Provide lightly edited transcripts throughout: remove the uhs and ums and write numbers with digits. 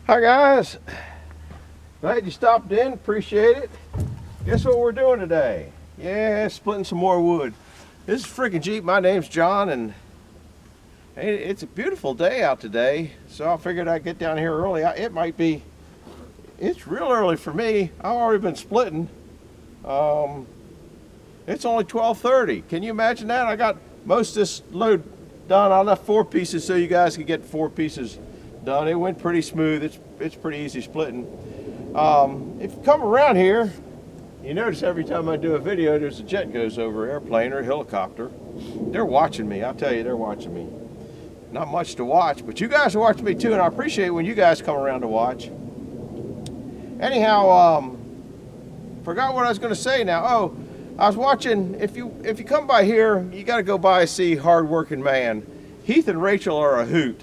Hi guys, glad you stopped in, appreciate it. Guess what we're doing today? Yeah, splitting some more wood. This is freaking Jeep, my name's John, and it's a beautiful day out today, so I figured I'd get down here early. It's real early for me. I've already been splitting. It's only 12:30. Can you imagine that? I got most of this load done. I left 4 pieces so you guys could get 4 pieces done. It went pretty smooth. It's pretty easy splitting. If you come around here, you notice every time I do a video, there's a jet goes over, airplane or helicopter. They're watching me. I'll tell you, they're watching me. Not much to watch, but you guys are watching me too, and I appreciate when you guys come around to watch. Anyhow, forgot what I was going to say now. Oh, I was watching. If you come by here, you got to go by and see hard-working man. Heath and Rachel are a hoot.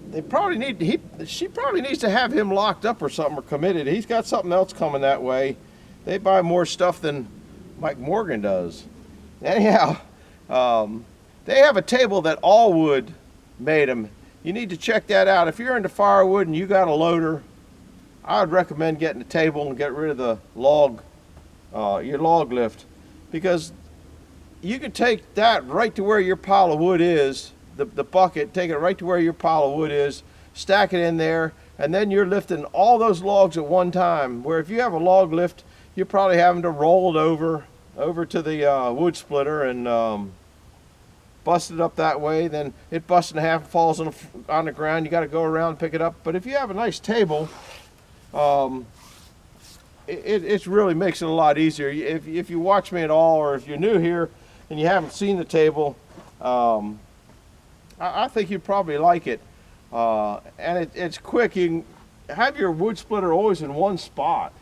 They probably she probably needs to have him locked up or something, or committed. He's got something else coming that way. They buy more stuff than Mike Morgan does. Anyhow, they have a table that Allwood made them. You need to check that out. If you're into firewood and you got a loader, I would recommend getting a table and get rid of the log, your log lift, because you can take that right to where your pile of wood is, the bucket, take it right to where your pile of wood is, stack it in there, and then you're lifting all those logs at one time. Where if you have a log lift, you're probably having to roll it over to the wood splitter and bust it up that way. Then it busts in half, falls on the ground. You got to go around and pick it up. But if you have a nice table, it really makes it a lot easier. If you watch me at all, or if you're new here and you haven't seen the table, I think you'd probably like it. And it's quick. You can have your wood splitter always in one spot.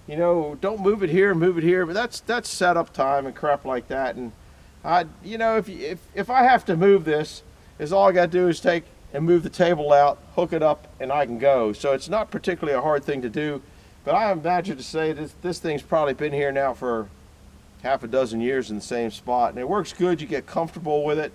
You know, don't move it here, but that's setup time and crap like that. And you know, if I have to move this, is all I got to do is take and move the table out, hook it up, and I can go. So it's not particularly a hard thing to do. But I imagine to say this thing's probably been here now for half a dozen years in the same spot, and it works good. You get comfortable with it.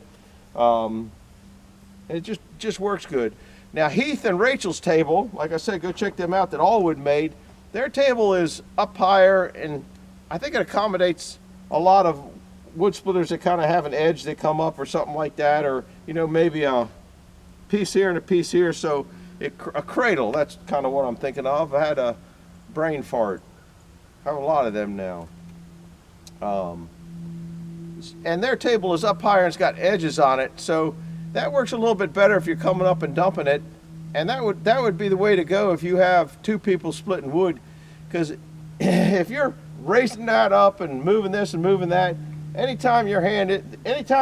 It just works good. Now Heath and Rachel's table, like I said, go check them out, that Allwood made. Their table is up higher, and I think it accommodates a lot of wood splitters that kind of have an edge that come up or something like that, or you know, maybe a piece here and a piece here. So a cradle, that's kind of what I'm thinking of. I had a brain fart. I have a lot of them now. And their table is up higher and it's got edges on it, so that works a little bit better if you're coming up and dumping it. And that would be the way to go if you have 2 people splitting wood, because if you're raising that up and moving this and moving that, anytime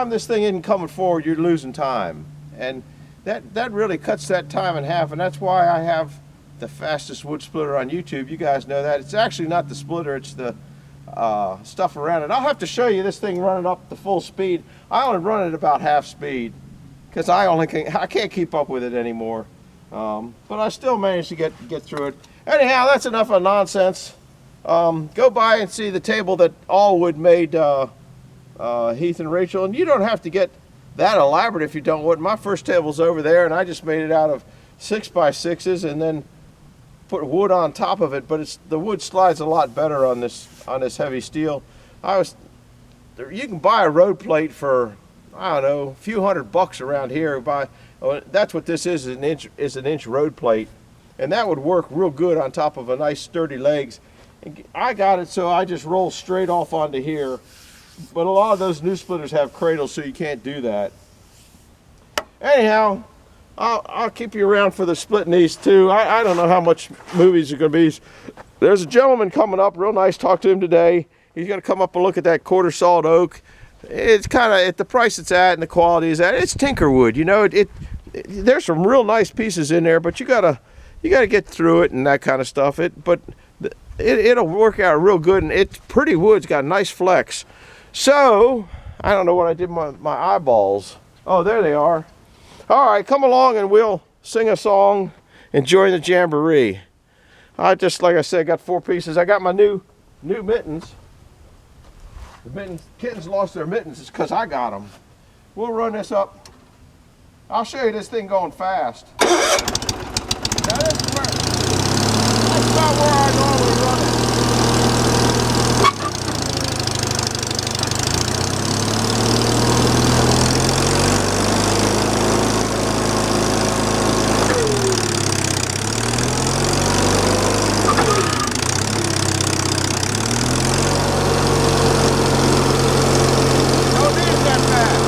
this thing isn't coming forward, you're losing time. And that really cuts that time in half, and that's why I have the fastest wood splitter on YouTube. You guys know that. It's actually not the splitter, it's the stuff around it. I'll have to show you this thing running up to full speed. I only run it about half speed because I can't keep up with it anymore. But I still managed to get through it. Anyhow, that's enough of nonsense. Go by and see the table that Allwood made Heath and Rachel, and you don't have to get that elaborate if you don't want. My first table's over there, and I just made it out of 6x6s and then put wood on top of it, but the wood slides a lot better on this heavy steel. You can buy a road plate for, I don't know, a few $100 around here. That's what this is an inch road plate, and that would work real good on top of a nice sturdy legs. And I got it so I just roll straight off onto here, but a lot of those new splitters have cradles, so you can't do that. Anyhow, I'll keep you around for the splitting these too. I don't know how much movies are going to be. There's a gentleman coming up, real nice, talk to him today. He's going to come up and look at that quarter sawed oak. It's kind of at the price it's at and the quality is at. It's Tinkerwood, you know. There's some real nice pieces in there, but you gotta get through it and that kind of stuff. It'll work out real good, and it's pretty wood. It's got a nice flex. So I don't know what I did with my eyeballs. Oh, there they are. All right, come along and we'll sing a song and join the jamboree. Like I said, got 4 pieces. I got my new mittens. The kittens lost their mittens. It's because I got them. We'll run this up. I'll show you this thing going fast. Now this is where, that's about where I normally run it. Don't need it that fast.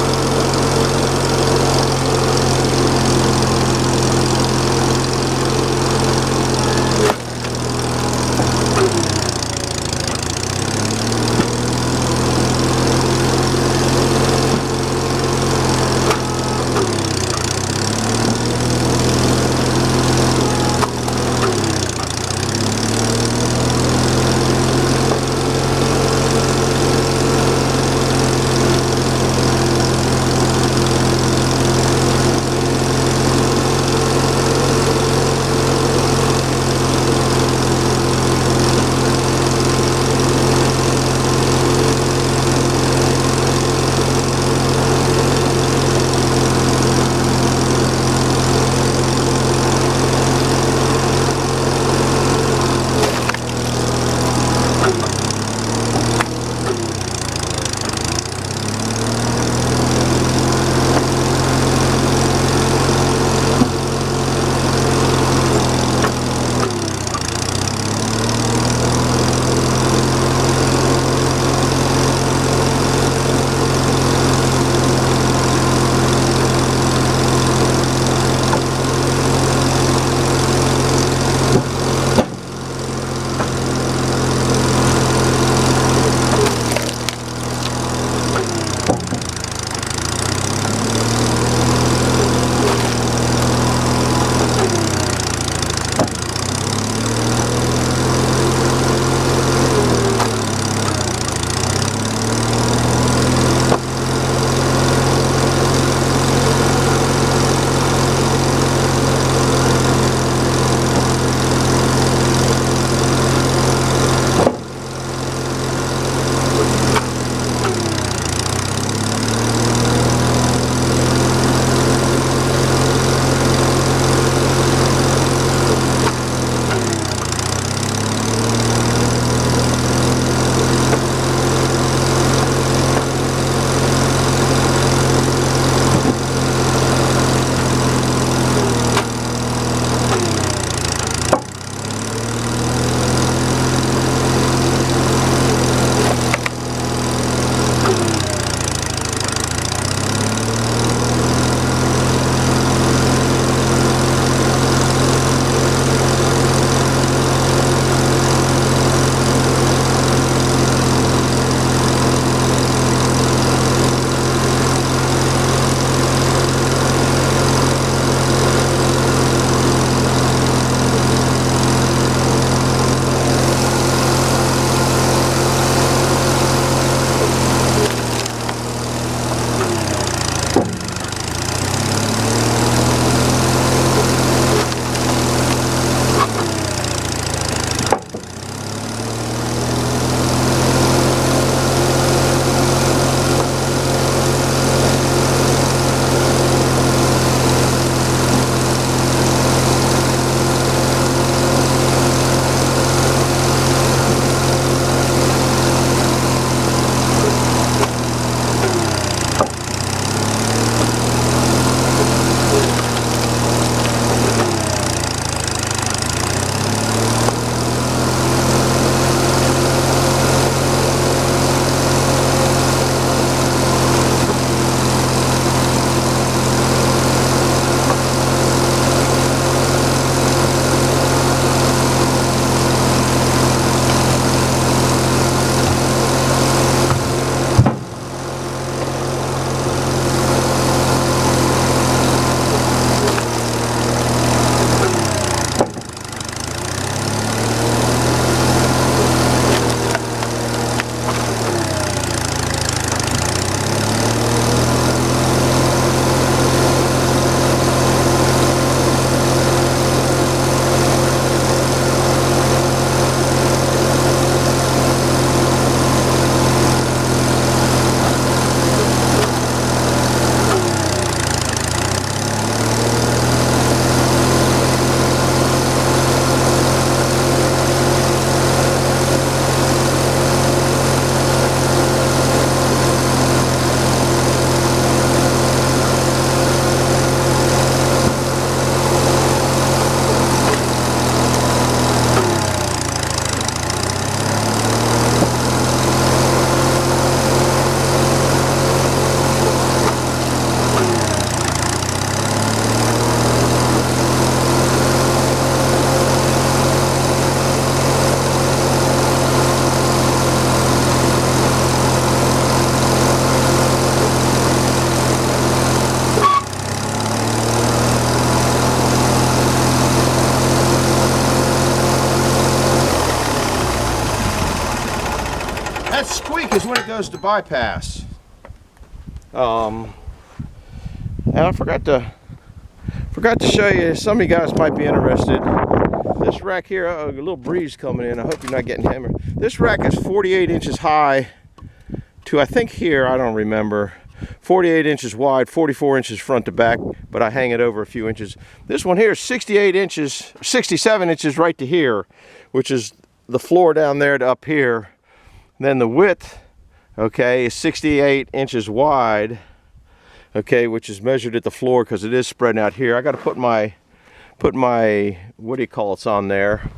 is when it goes to bypass. And I forgot to show you, some of you guys might be interested. This rack here, a little breeze coming in. I hope you're not getting hammered. This rack is 48 inches high to, I think here, I don't remember, 48 inches wide, 44 inches front to back, but I hang it over a few inches. This one here is 68 inches, 67 inches right to here, which is the floor down there to up here. Then the width, okay, is 68 inches wide, okay, which is measured at the floor because it is spreading out here. I got to put my what do you call it's on there,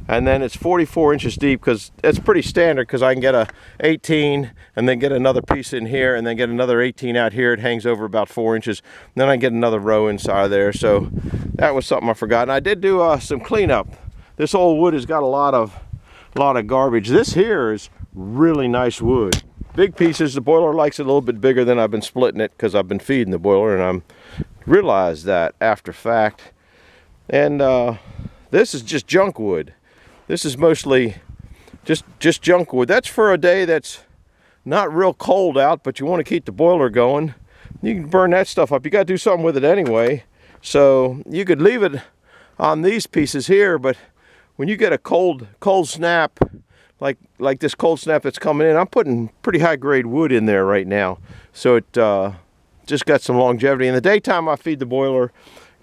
and then it's 44 inches deep because it's pretty standard, because I can get a 18 and then get another piece in here and then get another 18 out here. It hangs over about 4 inches, and then I get another row inside of there. So that was something I forgot. And I did do some cleanup. This old wood has got a lot of garbage. This here is really nice wood, big pieces. The boiler likes it a little bit bigger than I've been splitting it because I've been feeding the boiler, and I'm realized that after fact. And this is just junk wood. This is mostly just junk wood. That's for a day that's not real cold out, but you want to keep the boiler going. You can burn that stuff up. You got to do something with it anyway. So you could leave it on these pieces here, but when you get a cold snap, like this cold snap that's coming in, I'm putting pretty high grade wood in there right now. So it just got some longevity. In the daytime, I feed the boiler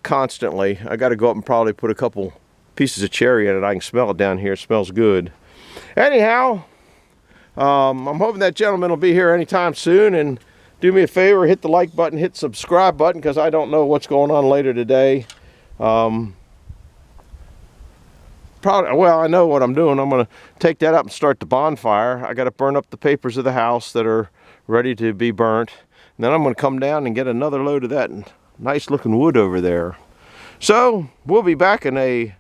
constantly. I got to go up and probably put a couple pieces of cherry in it. I can smell it down here. It smells good. Anyhow, I'm hoping that gentleman will be here anytime soon, and do me a favor, hit the like button, hit the subscribe button, because I don't know what's going on later today. Well, I know what I'm doing. I'm going to take that up and start the bonfire. I got to burn up the papers of the house that are ready to be burnt, and then I'm going to come down and get another load of that nice looking wood over there. So we'll be back in a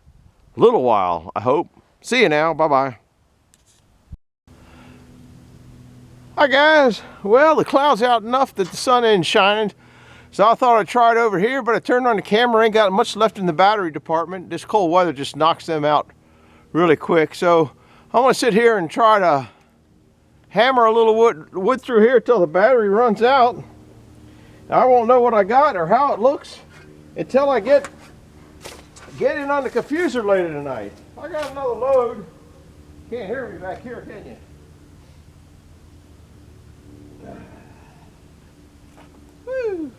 little while, I hope. See you now. Bye-bye. Hi guys. Well, the cloud's out enough that the sun ain't shining, so I thought I'd try it over here, but I turned on the camera, ain't got much left in the battery department. This cold weather just knocks them out really quick. So I'm gonna sit here and try to hammer a little wood through here till the battery runs out. I won't know what I got or how it looks until I get in on the confuser later tonight. I got another load. Can't hear me back here, can you? Woo.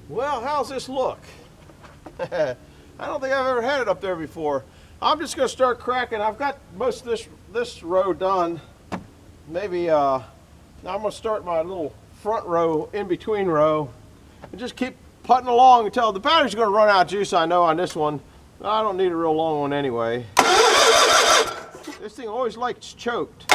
Well, how's this look? I don't think I've ever had it up there before. I'm just going to start cracking. I've got most of this row done. Maybe now I'm going to start my little front row, in between row, and just keep putting along until the battery's going to run out of juice, I know, on this one. I don't need a real long one anyway. This thing always likes choked.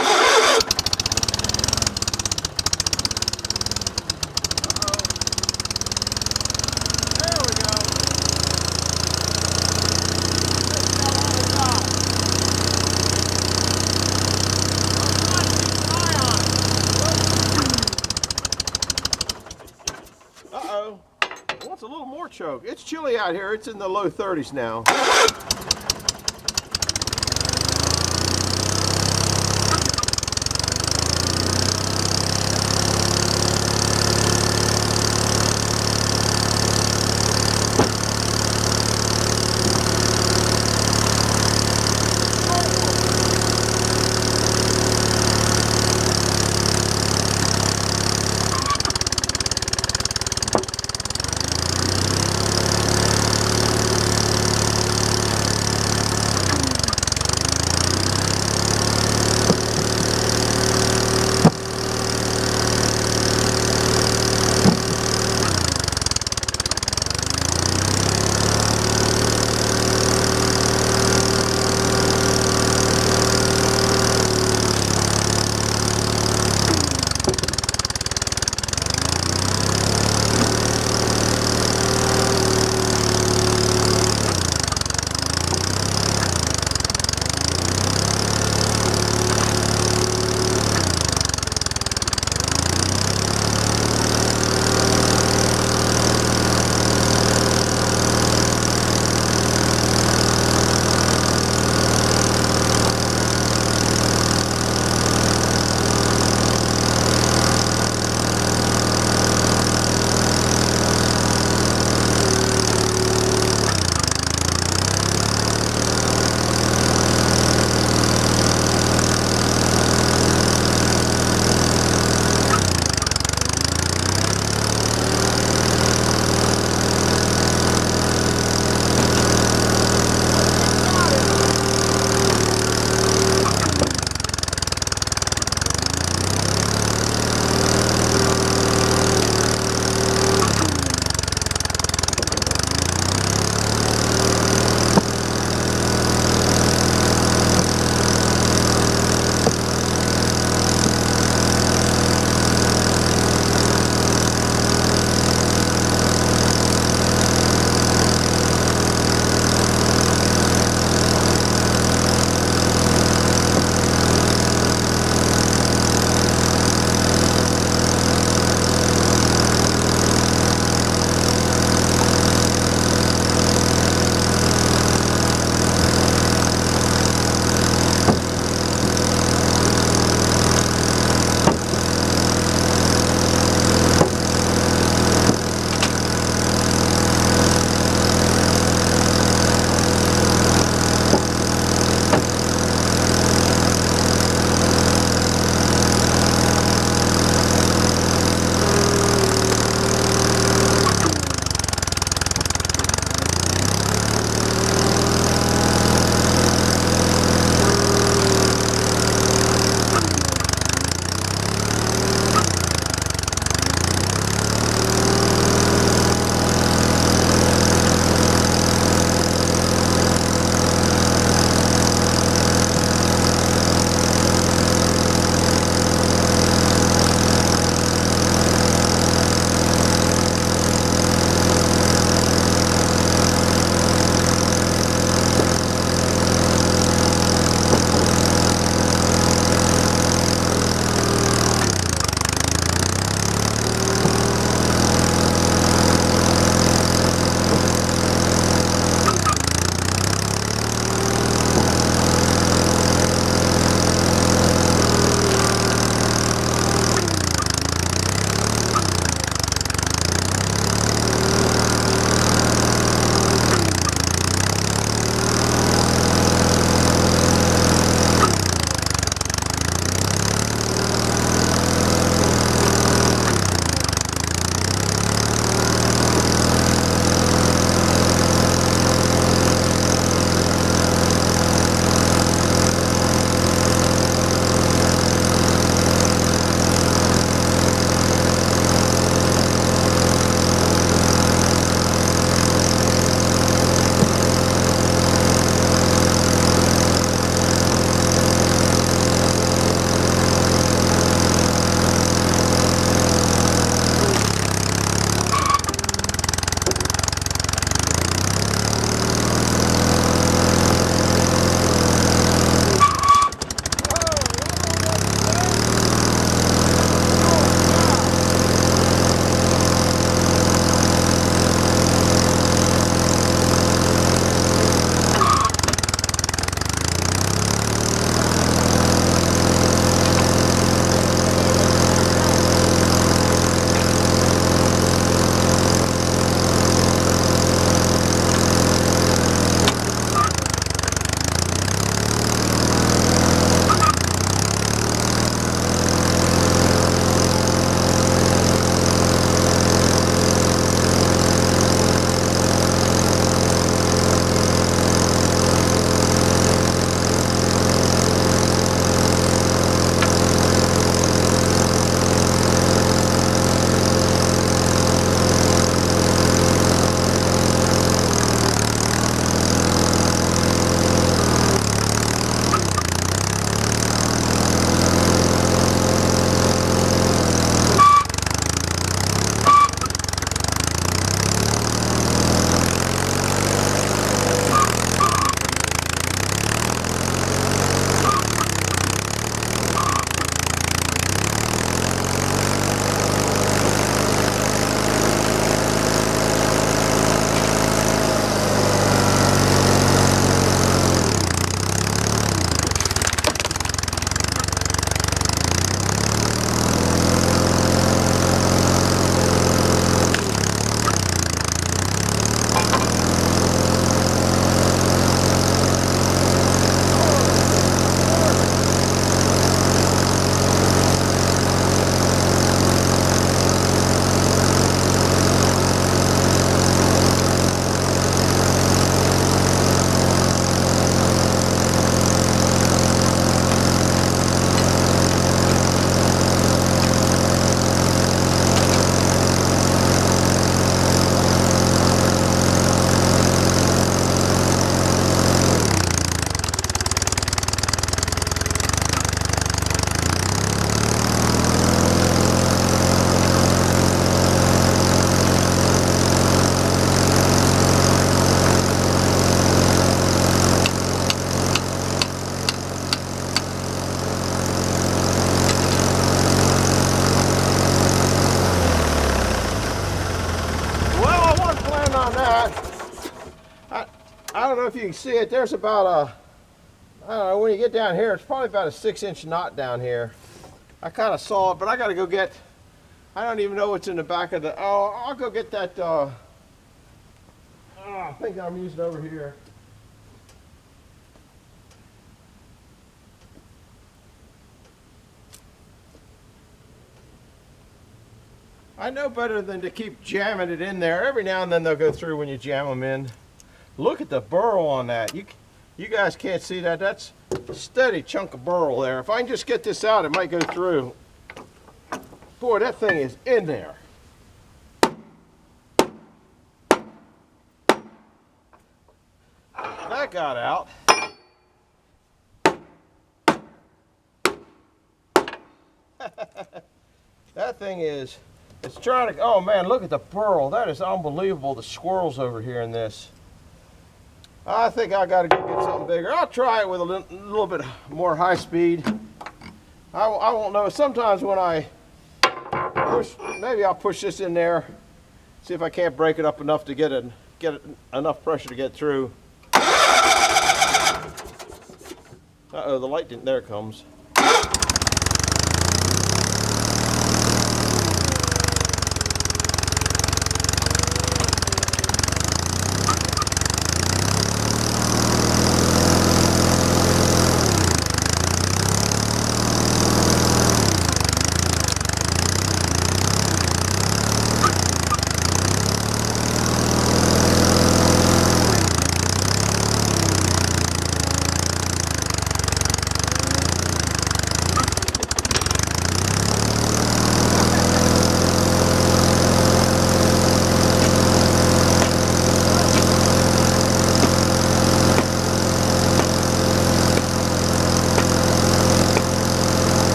Wants a little more choke. It's chilly out here. It's in the low 30s now. I don't know if you can see it. There's about a, I don't know, when you get down here, it's probably about a 6-inch knot down here. I kind of saw it, but I got to go get, I don't even know what's in the back of the, oh, I'll go get that, I think I'm using over here. I know better than to keep jamming it in there. Every now and then they'll go through when you jam them in. Look at the burl on that. You guys can't see that. That's a steady chunk of burl there. If I can just get this out, it might go through. Boy, that thing is in there. That got out. That thing is, it's trying to, oh man, look at the burl. That is unbelievable, the squirrels over here in this. I think I gotta go get something bigger. I'll try it with a little bit more high speed. I won't know. Sometimes when I push, maybe I'll push this in there, see if I can't break it up enough to get enough pressure to get through. Uh-oh, the light didn't, there it comes.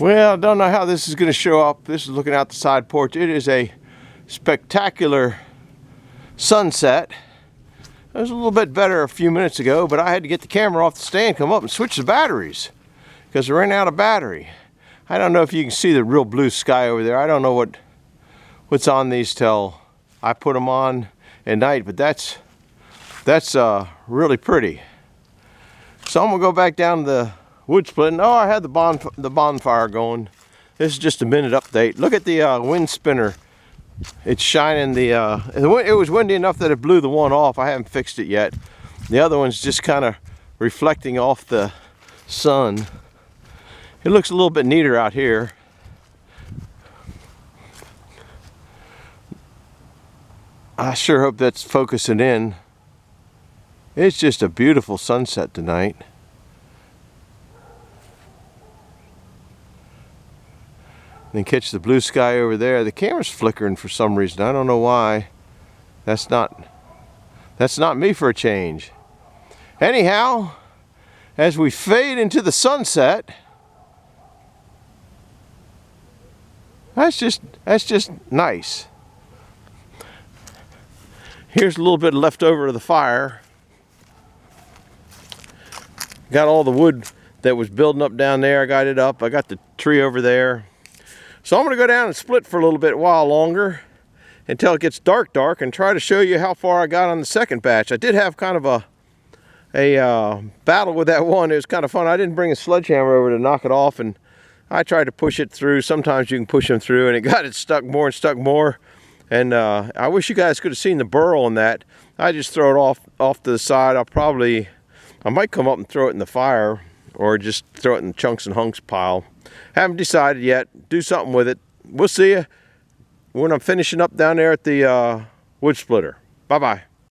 Well, I don't know how this is going to show up. This is looking out the side porch. It is a spectacular sunset. It was a little bit better a few minutes ago, but I had to get the camera off the stand, come up and switch the batteries because I ran out of battery. I don't know if you can see the real blue sky over there. I don't know what's on these till I put them on at night, but that's really pretty. So I'm gonna go back down to the wood splitting. Oh, I had the bonfire going. This is just a minute update. Look at the wind spinner. It's shining it was windy enough that it blew the one off. I haven't fixed it yet. The other one's just kind of reflecting off the sun. It looks a little bit neater out here. I sure hope that's focusing in. It's just a beautiful sunset tonight. Then catch the blue sky over there. The camera's flickering for some reason. I don't know why. That's not me for a change. Anyhow, as we fade into the sunset, that's just nice. Here's a little bit left over of the fire. Got all the wood that was building up down there. I got it up. I got the tree over there. So I'm going to go down and split for a little bit while longer until it gets dark and try to show you how far I got on the second batch. I did have kind of a battle with that one. It was kind of fun. I didn't bring a sledgehammer over to knock it off, and I tried to push it through. Sometimes you can push them through, and it got it stuck more and stuck more. And I wish you guys could have seen the burl on that. I just throw it off to the side. I might come up and throw it in the fire, or just throw it in the chunks and hunks pile. Haven't decided yet. Do something with it. We'll see you when I'm finishing up down there at the wood splitter. Bye-bye.